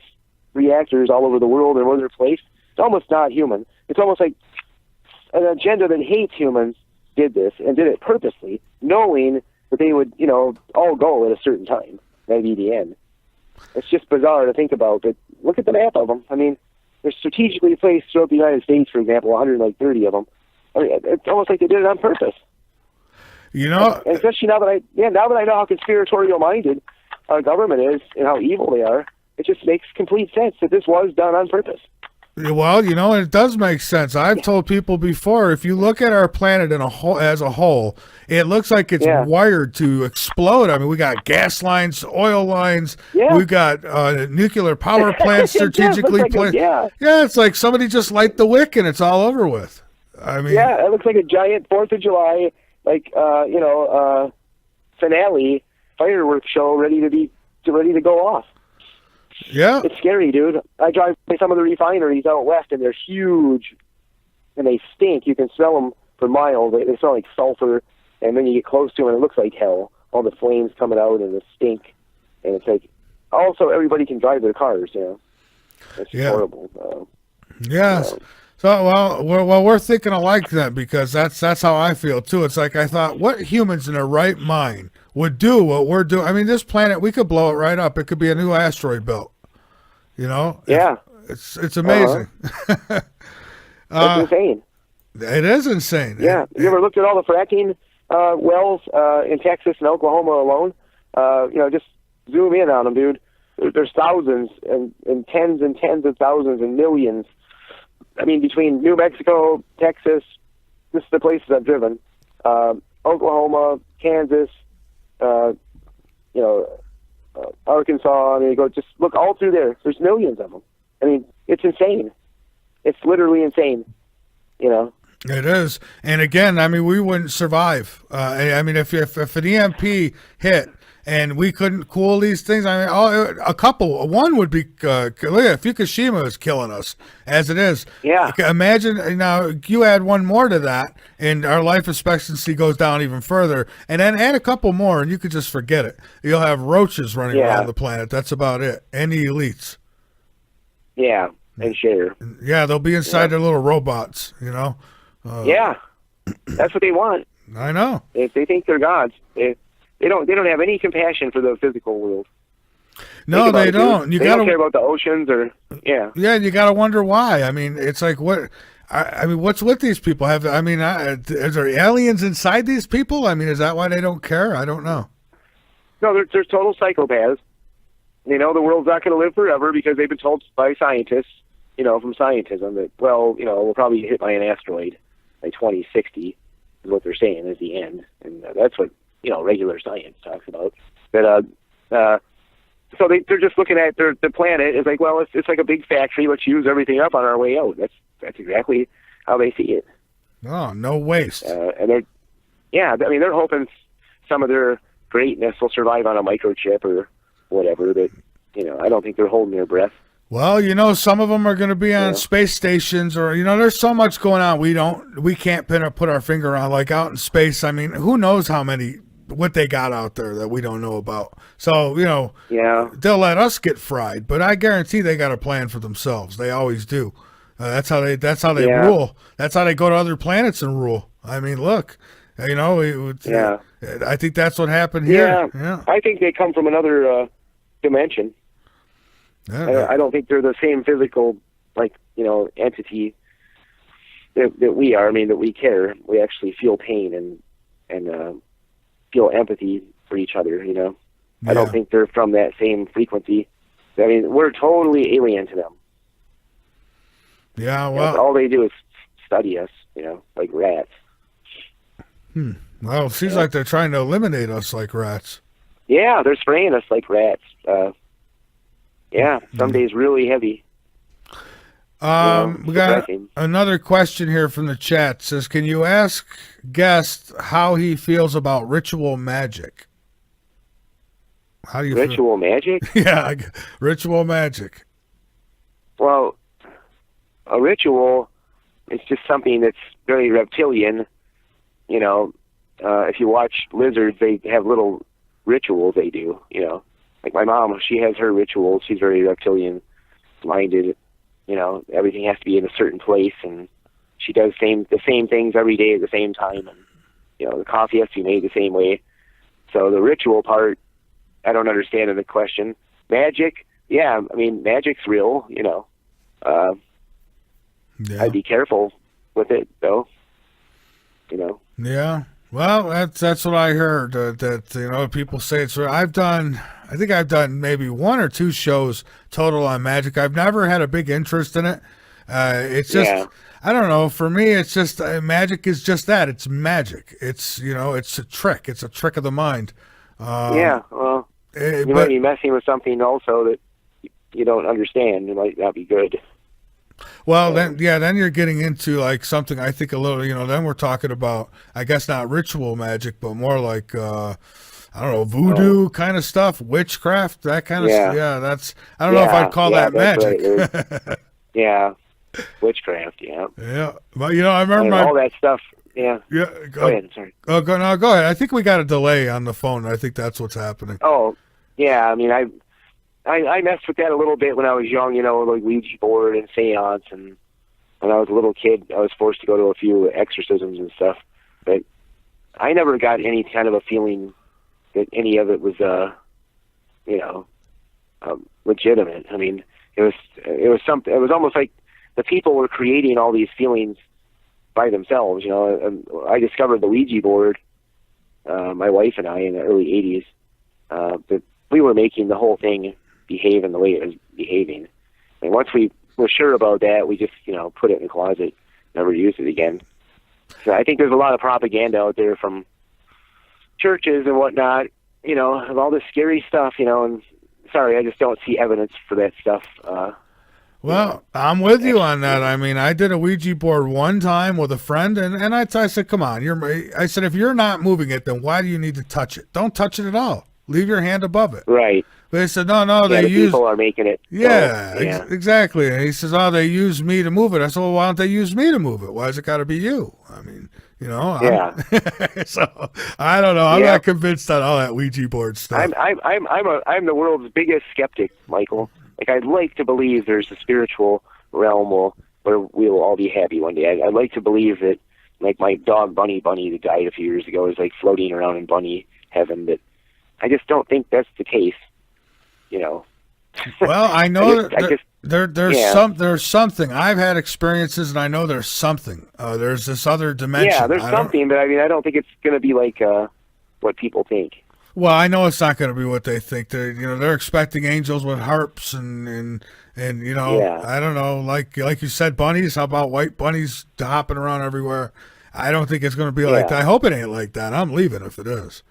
reactors all over the world and where they're placed, it's almost not human. It's almost like an agenda that hates humans did this and did it purposely, knowing that they would, all go at a certain time. That'd be the end. It's just bizarre to think about, but look at the map of them. I mean, they're strategically placed throughout the United States, for example, 130 of them. I mean, it's almost like they did it on purpose. And especially now that I know how conspiratorial-minded our government is and how evil they are, it just makes complete sense that this was done on purpose. Well, it does make sense. I've told people before, if you look at our planet as a whole, it looks like it's wired to explode. I mean, we got gas lines, oil lines, we've got nuclear power plants strategically placed. It's like somebody just light the wick and it's all over with. I mean, it looks like a giant 4th of July, finale fireworks show ready to go off. Yeah. It's scary, dude. I drive by some of the refineries out west, and they're huge, and they stink. You can smell them for miles. They smell like sulfur, and then you get close to them, and it looks like hell. All the flames coming out and the stink, and it's like, also everybody can drive their cars, It's horrible. So, we're thinking alike then, because that's how I feel too. It's like I thought, what humans in their right mind would do what we're doing? I mean, this planet, we could blow it right up. It could be a new asteroid belt. Yeah. It's amazing. It's insane. It is insane. Yeah. You ever looked at all the fracking wells in Texas and Oklahoma alone? Just zoom in on them, dude. There's thousands and tens of thousands and millions. I mean, between New Mexico, Texas, this is the places I've driven. Oklahoma, Kansas, Arkansas, and you go, just look all through there. There's millions of them. I mean, it's insane. It's literally insane, It is. And again, I mean, we wouldn't survive. I mean, if an EMP hit and we couldn't cool these things, I mean, one would be, Fukushima is killing us as it is. Yeah. Imagine, now, you add one more to that, and our life expectancy goes down even further, and then add a couple more, and you could just forget it. You'll have roaches running around the planet. That's about it. And the elites. Yeah, and share. Yeah, they'll be inside their little robots, That's what they want. I know. If they think they're gods, they don't have any compassion for the physical world. No, they don't. They don't care about the oceans Yeah, you got to wonder why. I mean, it's like what. I mean, what's with these people? Is there aliens inside these people? I mean, is that why they don't care? I don't know. No, they're total psychopaths. The world's not going to live forever because they've been told by scientists, from scientism that, we'll probably get hit by an asteroid by 2060 is what they're saying is the end. And that's what, regular science talks about. But, so they're just looking at the planet as like, well, it's like a big factory. Let's use everything up on our way out. That's exactly how they see it. Oh, no waste. And they're hoping some of their greatness will survive on a microchip or whatever, but I don't think they're holding their breath. Well, some of them are going to be on space stations, or there's so much going on we can't put our finger on, like out in space. I mean, who knows what they got out there that we don't know about. So they'll let us get fried, but I guarantee they got a plan for themselves. They always do. That's how they rule. That's how they go to other planets and rule. I mean, look. I think that's what happened here. Yeah. I think they come from another dimension. Yeah. I don't think they're the same physical, entity that we are. I mean, that we care. We actually feel pain and feel empathy for each other. I don't think they're from that same frequency. I mean, we're totally alien to them. Yeah. Well, all they do is study us. Like rats. Well, it seems like they're trying to eliminate us like rats. Yeah, they're spraying us like rats. Some days really heavy. We got another question here from the chat. It says, can you ask guest how he feels about ritual magic? How do you ritual magic? Yeah, ritual magic. Well, a ritual is just something that's very reptilian. You know, if you watch lizards, they have little rituals they do. You know, like my mom, she has her rituals. She's very reptilian minded. You know, everything has to be in a certain place, and she does the same things every day at the same time, and you know, the coffee has to be made the same way. So the ritual part, I don't understand in the question. Magic, yeah, I mean, magic's real. You know, I'd be careful with it, though. You know. Yeah. Well, that's what I heard. That you know, people say it's. I think I've done maybe 1 or 2 shows total on magic. I've never had a big interest in it. It's just, I don't know. For me, it's just magic is just that. It's magic. It's, you know, it's a trick. It's a trick of the mind. Well, you might be messing with something also that you don't understand. It might not be good. Well, then you're getting into like something I think a little, you know, then we're talking about, I guess not ritual magic, but more like, I don't know, voodoo kind of stuff, witchcraft, that kind of stuff. Yeah, that's, I don't know if I'd call that magic. Right. Yeah, witchcraft, yeah. Yeah, but you know, I remember all that stuff, yeah. Yeah, go ahead, sorry. Oh, go ahead. I think we got a delay on the phone. I think that's what's happening. Oh, yeah, I mean, I messed with that a little bit when I was young, you know, like Ouija board and seance, and when I was a little kid, I was forced to go to a few exorcisms and stuff, but I never got any kind of a feeling that any of it was, you know, legitimate. I mean, it was something. It was almost like the people were creating all these feelings by themselves. You know, I discovered the Ouija board, my wife and I, in the early '80s. That we were making the whole thing behave in the way it was behaving. And once we were sure about that, we just, you know, put it in the closet, never used it again. So I think there's a lot of propaganda out there from churches and whatnot, you know, of all this scary stuff, you know, and sorry, I just don't see evidence for that stuff. Well, I'm with you on that. I mean, I did a Ouija board one time with a friend, and I said, come on, I said, if you're not moving it, then why do you need to touch it? Don't touch it at all. Leave your hand above it. Right. But they said, no, they use... people are making it. Yeah, exactly. And he says, oh, they use me to move it. I said, well, why don't they use me to move it? Why has it got to be you? I mean, you know. So, I don't know. I'm not convinced on all that Ouija board stuff. I'm the world's biggest skeptic, Michael. Like, I'd like to believe there's a spiritual realm where we'll all be happy one day. I'd like to believe that, like, my dog Bunny that died a few years ago is, like, floating around in bunny heaven, but I just don't think that's the case, you know. Well, I know there's something. I've had experiences, and I know there's something. There's this other dimension. Yeah, there's something, but I mean, I don't think it's going to be like what people think. Well, I know it's not going to be what they think. They're expecting angels with harps and you know, I don't know, like you said, bunnies. How about white bunnies hopping around everywhere? I don't think it's going to be like that. I hope it ain't like that. I'm leaving if it is.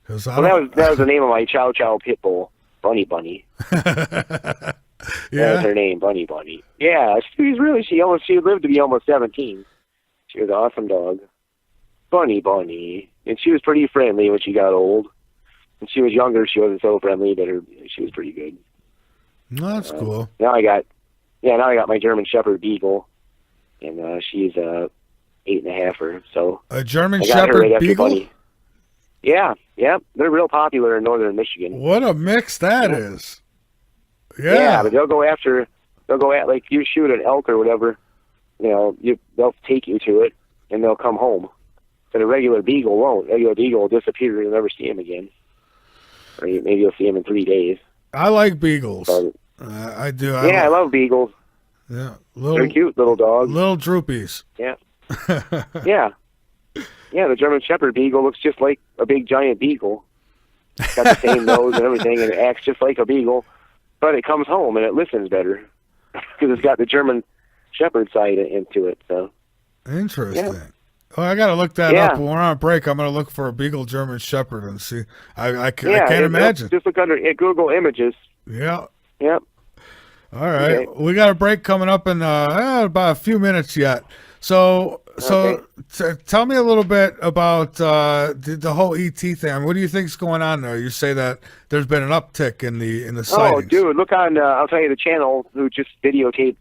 Well, that was the name of my Chow Chow pit bull, Bunny. That was her name, Bunny. Yeah, she lived to be almost 17. She was an awesome dog, Bunny, and she was pretty friendly when she got old. When she was younger, she wasn't so friendly, but she was pretty good. Well, that's cool. Now I got my German Shepherd Beagle, and she's 8.5 or so. A German Shepherd Beagle? Bunny. Yeah, they're real popular in northern Michigan. What a mix that is. Yeah, but they'll go at like you shoot an elk or whatever, you know, they'll take you to it and they'll come home. But a regular beagle won't. A regular beagle will disappear and you'll never see him again. Or maybe you'll see him in 3 days. I like beagles. I do. I love beagles. Yeah, they're cute little dogs. Little droopies. Yeah. Yeah, the German Shepherd Beagle looks just like a big giant beagle. Got the same nose and everything, and it acts just like a beagle. But it comes home and it listens better because it's got the German Shepherd side into it. So interesting. Yeah. Well, I got to look that up. When we're on a break, I'm going to look for a Beagle German Shepherd and see. I can't imagine. Just look under Google Images. Yeah. Yep. All right. Okay. We got a break coming up in about a few minutes yet. So tell me a little bit about the whole ET thing. I mean, what do you think is going on there? You say that there's been an uptick in the sightings. Oh, dude, look on. I'll tell you the channel who just videotaped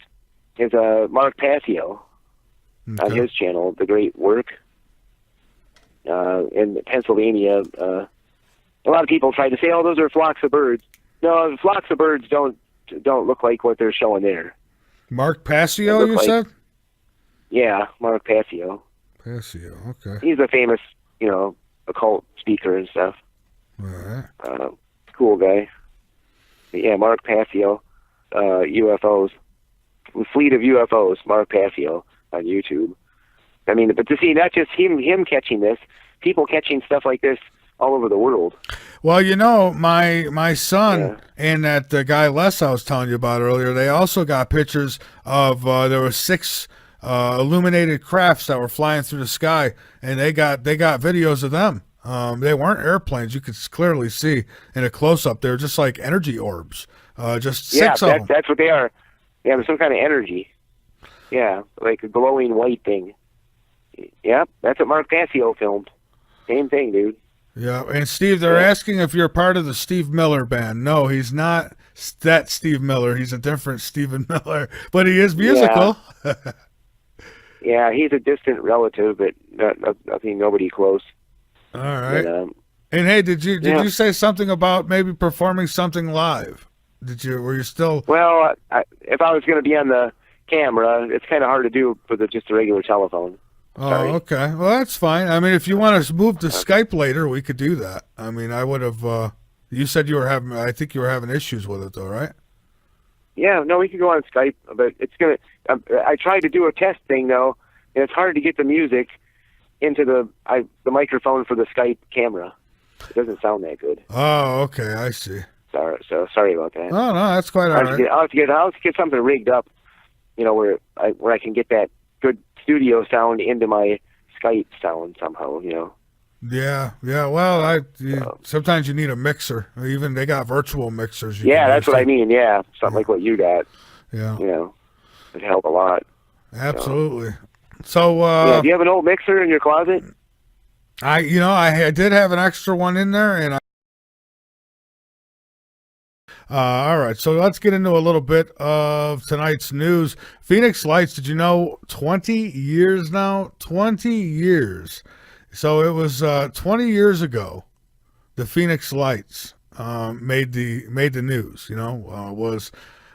is Mark Passio on his channel, The Great Work. In Pennsylvania, a lot of people try to say, "Oh, those are flocks of birds." No, flocks of birds don't look like what they're showing there. Mark Passio, you said? Yeah, Mark Passio. Passio, okay. He's a famous, occult speaker and stuff. All right. Cool guy. But yeah, Mark Passio, UFOs, Fleet of UFOs, Mark Passio on YouTube. I mean, but to see not just him catching this, people catching stuff like this all over the world. Well, my son and that guy Les I was telling you about earlier, they also got pictures of there were 6 illuminated crafts that were flying through the sky, and they got videos of them. They weren't airplanes. You could clearly see in a close up. They're just like energy orbs. Just 6 of them. That's what they are. Yeah, some kind of energy. Yeah, like a glowing white thing. Yeah, that's what Mark Passio filmed. Same thing, dude. Yeah, and Steve, they're asking if you're part of the Steve Miller Band. No, he's not that Steve Miller. He's a different Stephen Miller, but he is musical. Yeah, he's a distant relative, but nobody close. All right. But, and hey, did you say something about maybe performing something live? Were you still? Well, if I was going to be on the camera, it's kind of hard to do with just a regular telephone. Sorry. Oh, okay. Well, that's fine. I mean, if you want to move to Skype later, we could do that. I mean, I would have. You said I think you were having issues with it, though, right? Yeah. No, we could go on Skype, but it's gonna. I tried to do a test thing though, and it's hard to get the music into the microphone for the Skype camera. It doesn't sound that good. Oh, okay. I see. Sorry about that. Oh, no, that's quite all right. I'll have to get something rigged up, where I can get that good studio sound into my Skype sound somehow, Yeah. Well, sometimes you need a mixer. Even they got virtual mixers. That's what I mean. Yeah, something like what you got. Yeah. It'd help a lot. Absolutely. So, do you have an old mixer in your closet? I did have an extra one in there, and all right, so let's get into a little bit of tonight's news. Phoenix Lights, did you know 20 years now? 20 years. So it was 20 years ago, the Phoenix Lights made the news,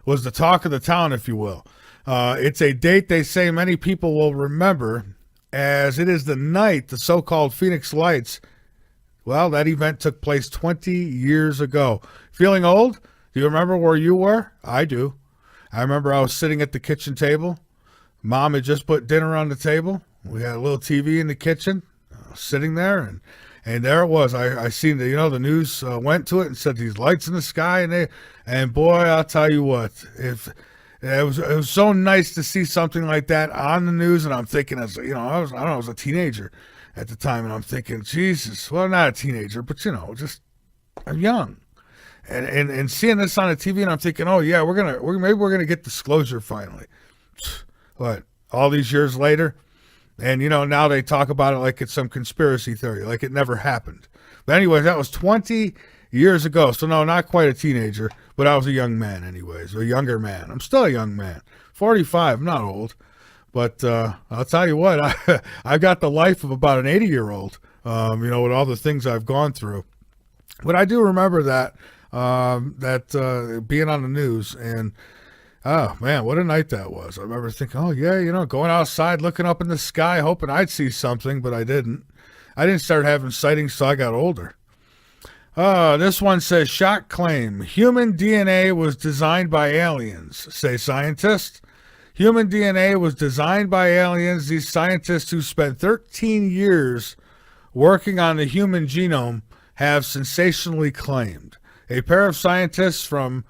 was the talk of the town, if you will. It's a date they say many people will remember, as it is the night the so-called Phoenix Lights, well, that event took place 20 years ago. Feeling old? Do you remember where you were? I do. I remember I was sitting at the kitchen table. Mom had just put dinner on the table. We had a little TV in the kitchen, sitting there, and there it was. I seen the news went to it and said these lights in the sky, and boy, I'll tell you what, it was so nice to see something like that on the news. And I'm thinking, I was a teenager at the time, and I'm thinking, Jesus, well, not a teenager, but just I'm young. And seeing this on the TV, and I'm thinking, oh yeah, maybe we're gonna get disclosure finally. What, all these years later, and now they talk about it like it's some conspiracy theory, like it never happened. But anyways, that was 20 years ago. So no, not quite a teenager, but I was a young man, anyways, a younger man. I'm still a young man, 45. I'm not old, but I'll tell you what, I've got the life of about an 80-year-old. With all the things I've gone through. But I do remember that. Being on the news, and oh man, what a night that was. I remember thinking, oh yeah, going outside, looking up in the sky, hoping I'd see something, but I didn't start having sightings till I got older. This one says, shock claim, human DNA was designed by aliens, say scientists. Human DNA was designed by aliens. These scientists who spent 13 years working on the human genome have sensationally claimed. A pair of scientists from,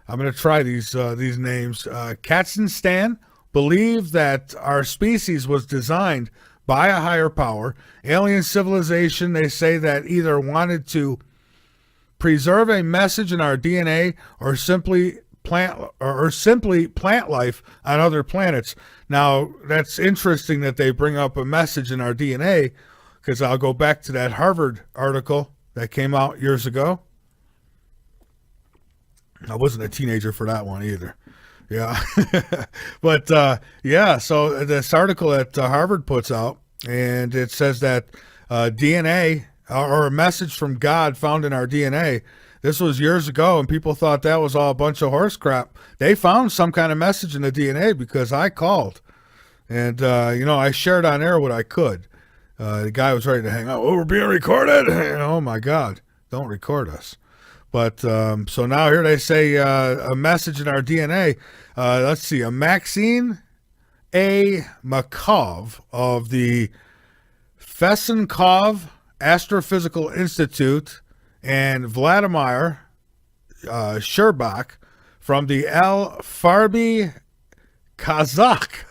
I'm going to try these names, Kazakhstan, believe that our species was designed by a higher power, alien civilization. They say that either wanted to preserve a message in our DNA or simply plant life on other planets. Now, that's interesting that they bring up a message in our DNA, because I'll go back to that Harvard article that came out years ago. I wasn't a teenager for that one either. Yeah. But yeah, so this article that Harvard puts out, and it says that DNA or a message from God found in our DNA. This was years ago, and people thought that was all a bunch of horse crap. They found some kind of message in the DNA because I called, and I shared on air what I could. The guy was ready to hang up. Oh, we're being recorded. Oh my God, don't record us. But so now here they say a message in our DNA. Let's see, a Maxine A. Makov of the Fesenkov Astrophysical Institute and Vladimir Sherbak from the Al Farbi Kazakh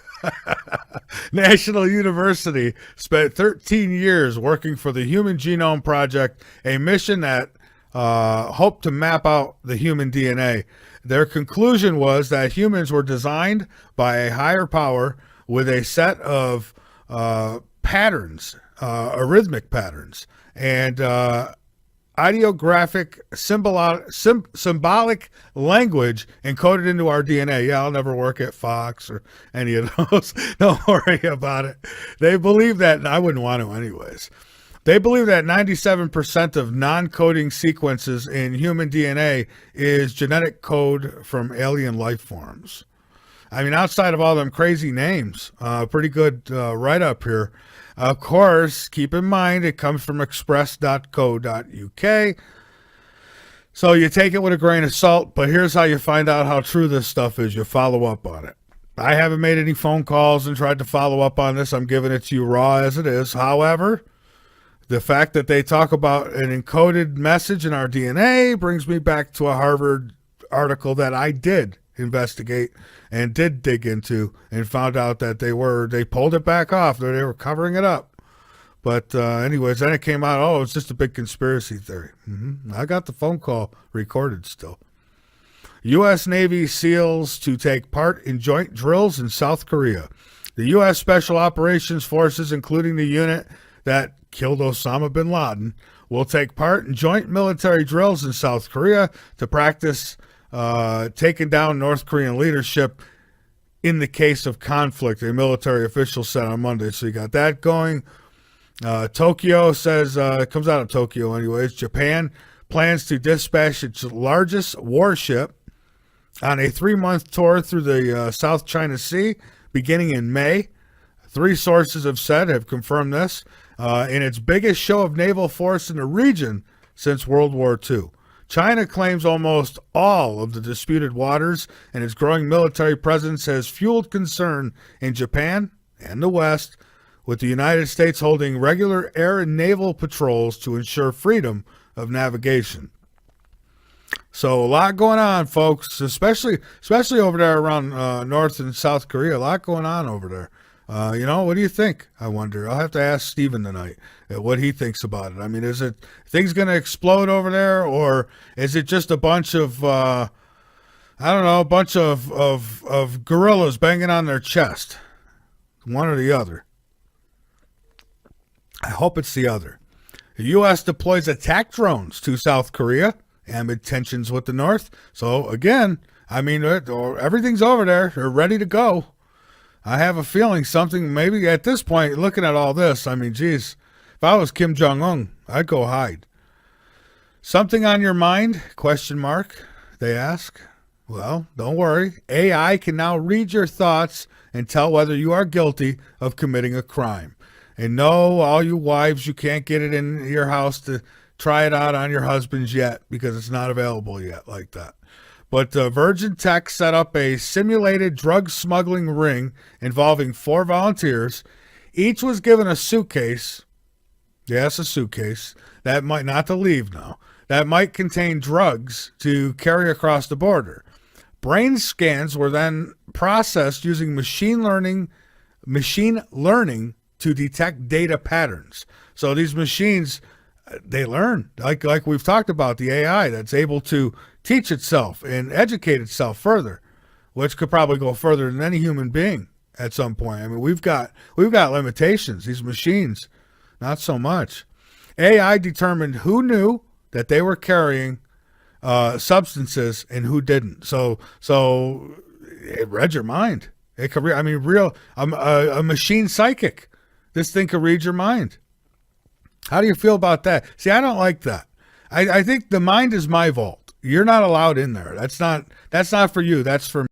National University spent 13 years working for the Human Genome Project, a mission that hoped to map out the human DNA. Their conclusion was that humans were designed by a higher power with a set of patterns, arrhythmic patterns, and ideographic symbolic language encoded into our DNA. Yeah, I'll never work at Fox or any of those. Don't worry about it. They believe that, and I wouldn't want to anyways. They believe that 97% of non-coding sequences in human DNA is genetic code from alien life forms. I mean, outside of all them crazy names, pretty good write-up here. Of course, keep in mind it comes from express.co.uk. So you take it with a grain of salt, but here's how you find out how true this stuff is. You follow up on it. I haven't made any phone calls and tried to follow up on this. I'm giving it to you raw as it is. However, the fact that they talk about an encoded message in our DNA brings me back to a Harvard article that I did investigate and did dig into and found out that they pulled it back off. They were covering it up. But anyways, then it came out, it's just a big conspiracy theory. I got the phone call recorded still. U.S. Navy SEALs to take part in joint drills in South Korea. The U.S. Special Operations Forces, including the unit that killed Osama bin Laden, will take part in joint military drills in South Korea to practice taking down North Korean leadership in the case of conflict, a military official said on Monday. So you got that going. Tokyo says, it comes out of Tokyo anyways, Japan plans to dispatch its largest warship on a 3-month tour through the South China Sea beginning in May. 3 sources have confirmed this. In its biggest show of naval force in the region since World War II. China claims almost all of the disputed waters, and its growing military presence has fueled concern in Japan and the West, with the United States holding regular air and naval patrols to ensure freedom of navigation. So a lot going on, folks, especially over there around North and South Korea. A lot going on over there. What do you think? I wonder. I'll have to ask Steven tonight what he thinks about it. I mean, is it things going to explode over there, or is it just a bunch of a bunch of gorillas banging on their chest? One or the other. I hope it's the other. The U.S. deploys attack drones to South Korea amid tensions with the North. So again, I mean, everything's over there. They're ready to go. I have a feeling something, maybe at this point, looking at all this, I mean, geez, if I was Kim Jong-un, I'd go hide. Something on your mind? ? They ask. Well, don't worry. AI can now read your thoughts and tell whether you are guilty of committing a crime. And no, all you wives, you can't get it in your house to try it out on your husbands yet because it's not available yet like that. But Virgin Tech set up a simulated drug smuggling ring involving 4 volunteers. Each was given a suitcase. Yes, a suitcase. That might not to leave now. That might contain drugs to carry across the border. Brain scans were then processed using machine learning to detect data patterns. So these machines, they learn, like we've talked about, the AI that's able to teach itself and educate itself further, which could probably go further than any human being at some point. I mean, we've got limitations. These machines, not so much. AI determined who knew that they were carrying substances and who didn't. So it read your mind. It could I mean, real a machine psychic. This thing could read your mind. How do you feel about that? See, I don't like that. I think the mind is my vault. You're not allowed in there. That's not for you. That's for